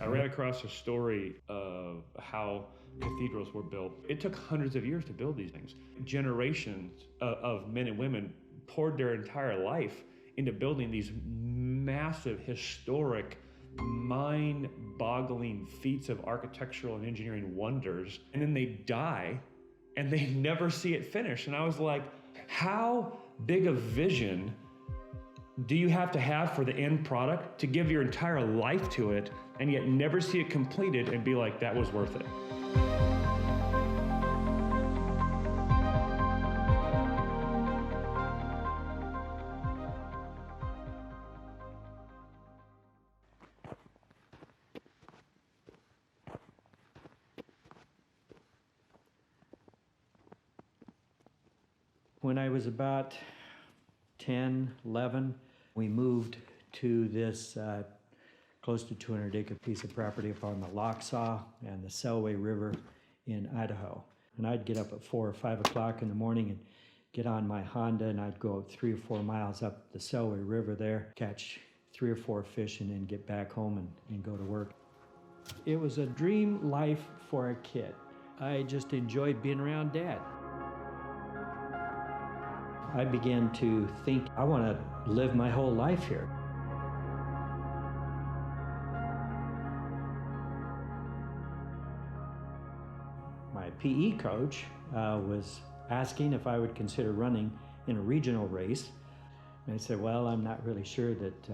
I ran across a story of how cathedrals were built. It took hundreds of years to build these things. Generations of men and women poured their entire life into building these massive, historic, mind-boggling feats of architectural and engineering wonders. And then they die and they never see it finished. And I was like, how big a vision do you have to have for the end product to give your entire life to it and yet never see it completed and be like, that was worth it? When I was about 10, 11, we moved to this close to 200-acre piece of property up on the Lochsaw and the Selway River in Idaho. And I'd get up at 4 or 5 o'clock in the morning and get on my Honda, and I'd go 3 or 4 miles up the Selway River there, catch 3 or 4 fish, and then get back home and go to work. It was a dream life for a kid. I just enjoyed being around Dad. I began to think, I want to live my whole life here. My PE coach was asking if I would consider running in a regional race. And I said, well, I'm not really sure that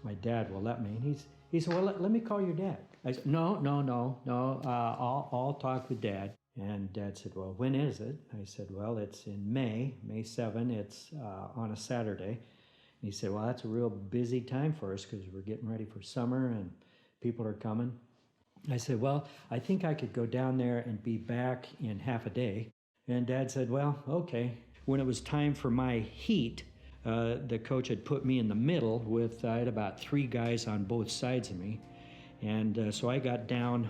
my dad will let me. And he said, well, let me call your dad. I said, no, I'll talk with Dad. And Dad said, well, when is it? I said, well, it's in May 7. It's on a Saturday. And he said, well, that's a real busy time for us because we're getting ready for summer and people are coming. I said, well, I think I could go down there and be back in half a day. And Dad said, well, okay. When it was time for my heat, the coach had put me in the middle with, I had about 3 guys on both sides of me. And so I got down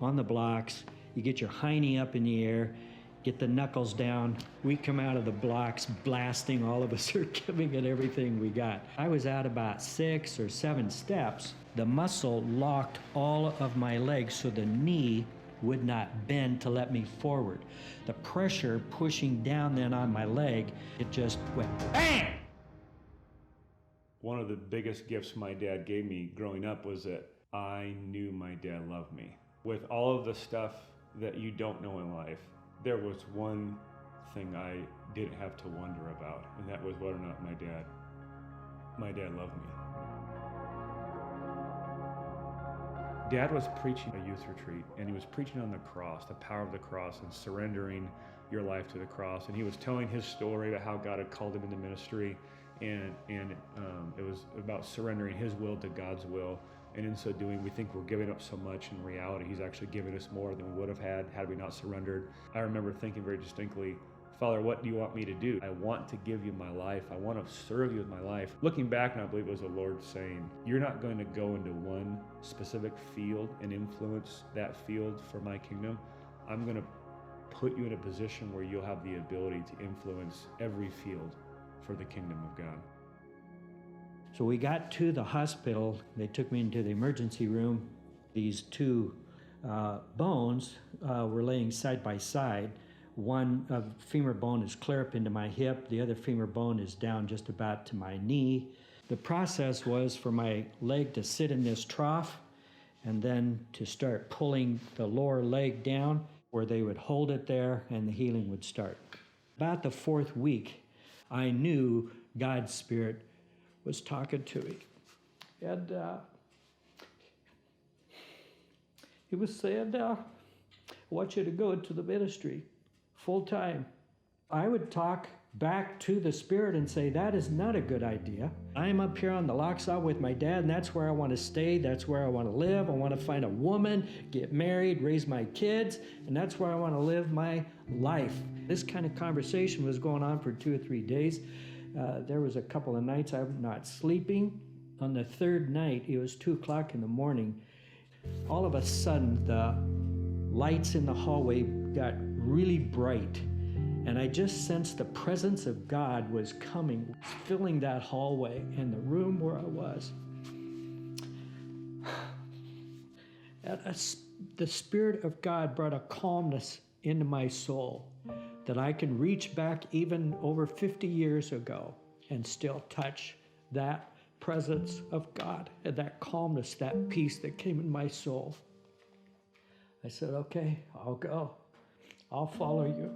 on the blocks. You get your hiney up in the air, get the knuckles down. We come out of the blocks blasting. All of us are giving it everything we got. I was out about 6 or 7 steps. The muscle locked all of my legs so the knee would not bend to let me forward. The pressure pushing down then on my leg, it just went bang! One of the biggest gifts my dad gave me growing up was that I knew my dad loved me. With all of the stuff that you don't know in life, there was one thing I didn't have to wonder about, and that was whether or not my dad loved me. Dad was preaching a youth retreat, and he was preaching on the cross, the power of the cross, and surrendering your life to the cross. And he was telling his story about how God had called him into ministry, and it was about surrendering his will to God's will. And in so doing, we think we're giving up so much. In reality, he's actually giving us more than we would have had we not surrendered. I remember thinking very distinctly, Father, what do you want me to do? I want to give you my life. I want to serve you with my life. Looking back, and I believe it was the Lord saying, you're not going to go into one specific field and influence that field for my kingdom. I'm going to put you in a position where you'll have the ability to influence every field for the kingdom of God. So we got to the hospital. They took me into the emergency room. These 2 bones were laying side by side. One femur bone is clear up into my hip. The other femur bone is down just about to my knee. The process was for my leg to sit in this trough and then to start pulling the lower leg down where they would hold it there and the healing would start. About the 4th week, I knew God's Spirit was talking to me. And he was saying, I want you to go into the ministry full time. I would talk back to the Spirit and say, that is not a good idea. I'm up here on the Lochsaw with my dad, and that's where I want to stay. That's where I want to live. I want to find a woman, get married, raise my kids, and that's where I want to live my life. This kind of conversation was going on for 2 or 3 days. There was a couple of nights I was not sleeping. On the 3rd night, it was 2 o'clock in the morning. All of a sudden, the lights in the hallway got really bright. And I just sensed the presence of God was coming, filling that hallway and the room where I was. The Spirit of God brought a calmness into my soul that I can reach back even over 50 years ago and still touch that presence of God and that calmness, that peace that came in my soul. I said, okay, I'll go. I'll follow you.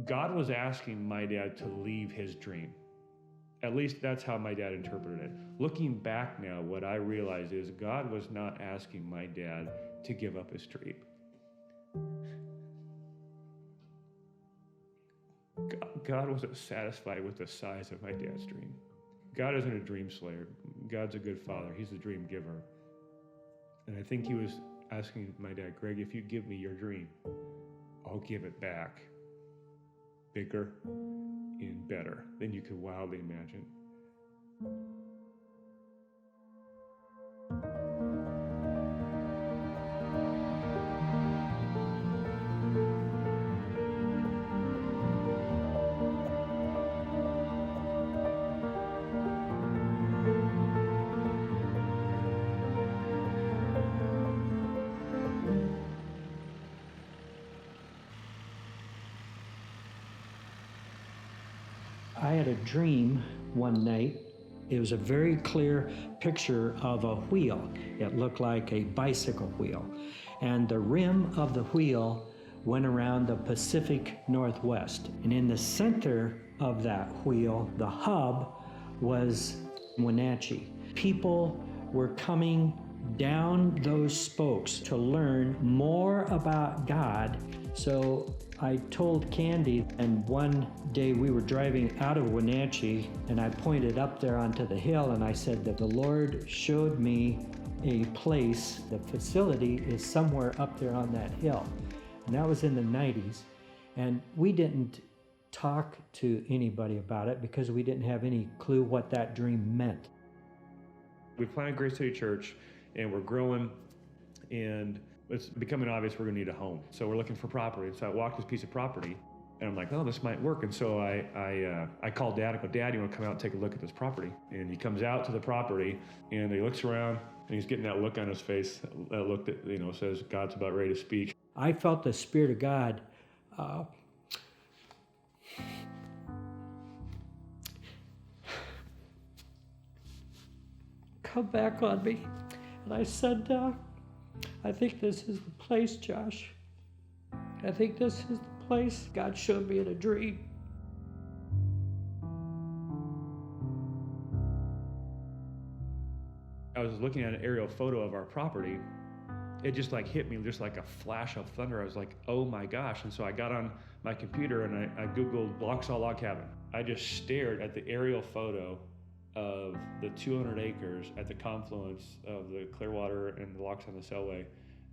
God was asking my dad to leave his dream. At least that's how my dad interpreted it. Looking back now, what I realize is God was not asking my dad to give up his dream. God wasn't satisfied with the size of my dad's dream. God isn't a dream slayer. God's a good father. He's a dream giver. And I think he was asking my dad, Greg, if you give me your dream, I'll give it back bigger and better than you could wildly imagine. I had a dream one night. It was a very clear picture of a wheel. It looked like a bicycle wheel. And the rim of the wheel went around the Pacific Northwest. And in the center of that wheel, the hub was Wenatchee. People were coming down those spokes to learn more about God. So I told Candy, and one day we were driving out of Wenatchee, and I pointed up there onto the hill, and I said that the Lord showed me a place, the facility is somewhere up there on that hill. And that was in the 90s. And we didn't talk to anybody about it because we didn't have any clue what that dream meant. We planted Grace City Church, and we're growing, and it's becoming obvious we're gonna need a home. So we're looking for property. So I walked this piece of property, and I'm like, oh, this might work. And so I called Dad. I go, Dad, you wanna come out and take a look at this property? And he comes out to the property, and he looks around, and he's getting that look on his face, that look that, says God's about ready to speak. I felt the Spirit of God come back on me. And I said, I think this is the place, Josh. I think this is the place God showed me in a dream. I was looking at an aerial photo of our property. It just hit me just like a flash of thunder. I was like, oh my gosh. And so I got on my computer and I Googled Bloxall Log Cabin. I just stared at the aerial photo of the 200 acres at the confluence of the Clearwater and the Locks on the Selway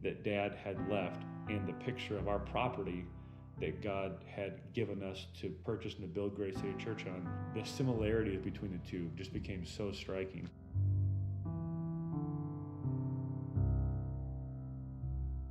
that Dad had left, and the picture of our property that God had given us to purchase and to build Grace City Church on. The similarities between the two just became so striking.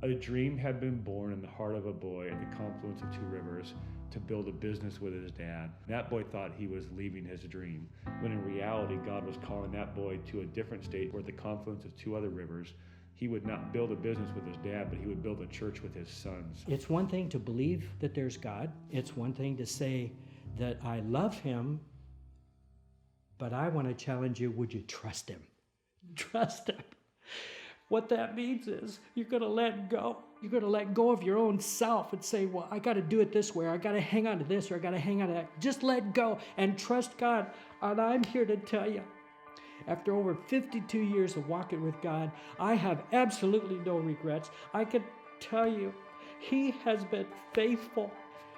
A dream had been born in the heart of a boy at the confluence of two rivers to build a business with his dad. That boy thought he was leaving his dream, when in reality, God was calling that boy to a different state where at the confluence of two other rivers, he would not build a business with his dad, but he would build a church with his sons. It's one thing to believe that there's God. It's one thing to say that I love him, but I want to challenge you, would you trust him? Trust him. What that means is you're going to let go. You're going to let go of your own self and say, well, I got to do it this way, or I got to hang on to this, or I got to hang on to that. Just let go and trust God. And I'm here to tell you, after over 52 years of walking with God, I have absolutely no regrets. I can tell you, he has been faithful.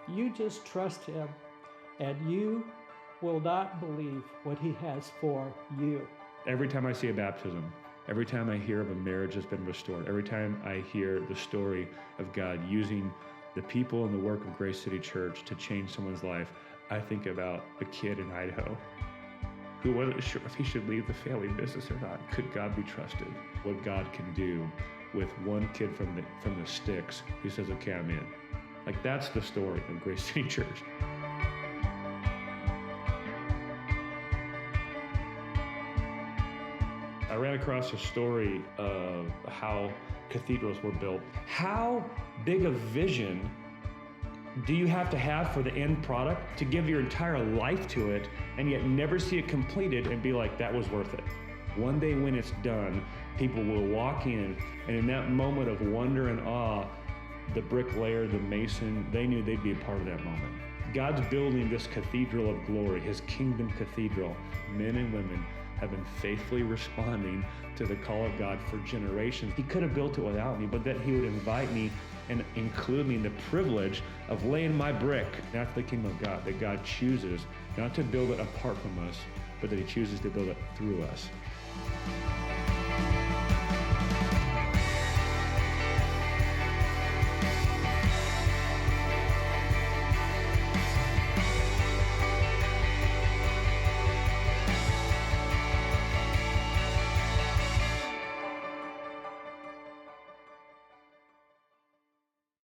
You just trust him, and you will not believe what he has for you. Every time I see a baptism, every time I hear of a marriage that's been restored, every time I hear the story of God using the people and the work of Grace City Church to change someone's life, I think about a kid in Idaho who wasn't sure if he should leave the family business or not. Could God be trusted? What God can do with one kid from the sticks who says, okay, I'm in. That's the story of Grace City Church. I ran across a story of how cathedrals were built. How big a vision do you have to have for the end product to give your entire life to it and yet never see it completed and be like, that was worth it? One day when it's done, people will walk in, and in that moment of wonder and awe, the bricklayer, the mason, they knew they'd be a part of that moment. God's building this cathedral of glory, his kingdom cathedral. Men and women have been faithfully responding to the call of God for generations. He could have built it without me, but that he would invite me and include me in the privilege of laying my brick. That's the kingdom of God, that God chooses not to build it apart from us, but that he chooses to build it through us.